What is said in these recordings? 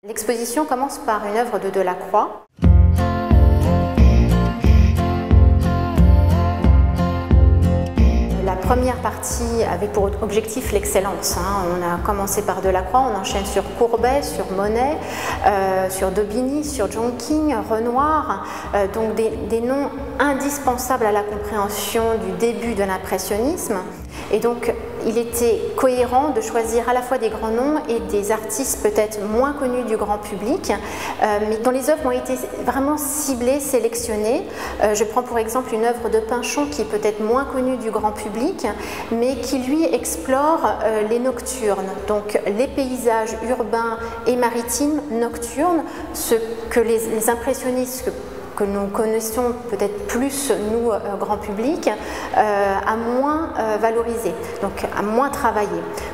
L'exposition commence par une œuvre de Delacroix. La première partie avait pour objectif l'excellence. On a commencé par Delacroix, on enchaîne sur Courbet, sur Monet, sur Daubigny, sur John King, Renoir, donc des noms indispensables à la compréhension du début de l'impressionnisme. Et donc il était cohérent de choisir à la fois des grands noms et des artistes peut-être moins connus du grand public, mais dont les œuvres ont été vraiment ciblées, sélectionnées. Je prends pour exemple une œuvre de Pinchon qui est peut-être moins connue du grand public, mais qui lui explore les nocturnes, donc les paysages urbains et maritimes nocturnes, ce que les impressionnistes que nous connaissions peut-être plus, nous, grand public, à moins valorisé, donc à moins travaillé.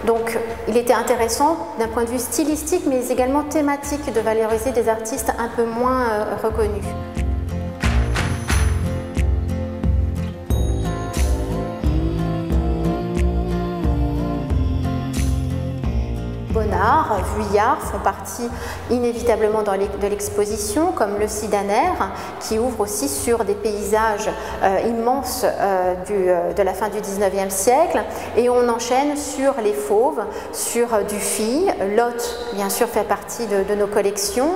Donc il était intéressant d'un point de vue stylistique, mais également thématique, de valoriser des artistes un peu moins reconnus. Bonnard, Vuillard font partie inévitablement de l'exposition, comme le Sidaner, qui ouvre aussi sur des paysages immenses de la fin du XIXe siècle. Et on enchaîne sur les fauves, sur Dufy, Lot, bien sûr, fait partie de nos collections,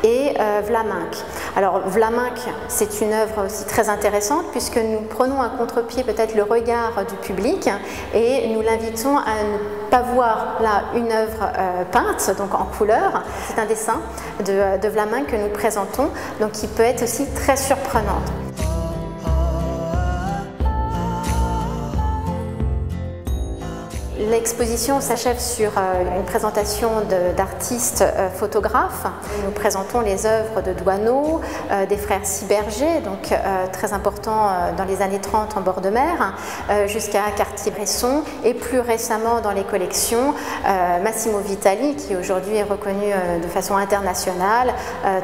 et Vlaminck. Alors Vlaminck, c'est une œuvre aussi très intéressante, puisque nous prenons à contre-pied peut-être le regard du public, et nous l'invitons à ne pas voir là une œuvre peinte, donc en couleur. C'est un dessin de Vlaminck que nous présentons, donc qui peut être aussi très surprenant. L'exposition s'achève sur une présentation d'artistes photographes. Nous présentons les œuvres de Doisneau, des frères Ciberger, donc très importants dans les années 30 en bord de mer, jusqu'à Cartier-Bresson, et plus récemment dans les collections Massimo Vitali, qui aujourd'hui est reconnu de façon internationale,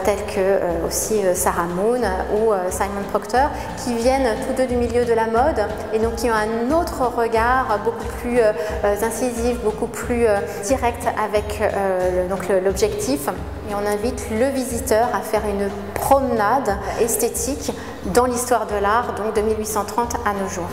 tels que aussi Sarah Moon ou Simon Proctor, qui viennent tous deux du milieu de la mode et donc qui ont un autre regard beaucoup plus incisive, beaucoup plus direct avec l'objectif. Et on invite le visiteur à faire une promenade esthétique dans l'histoire de l'art, donc de 1830 à nos jours.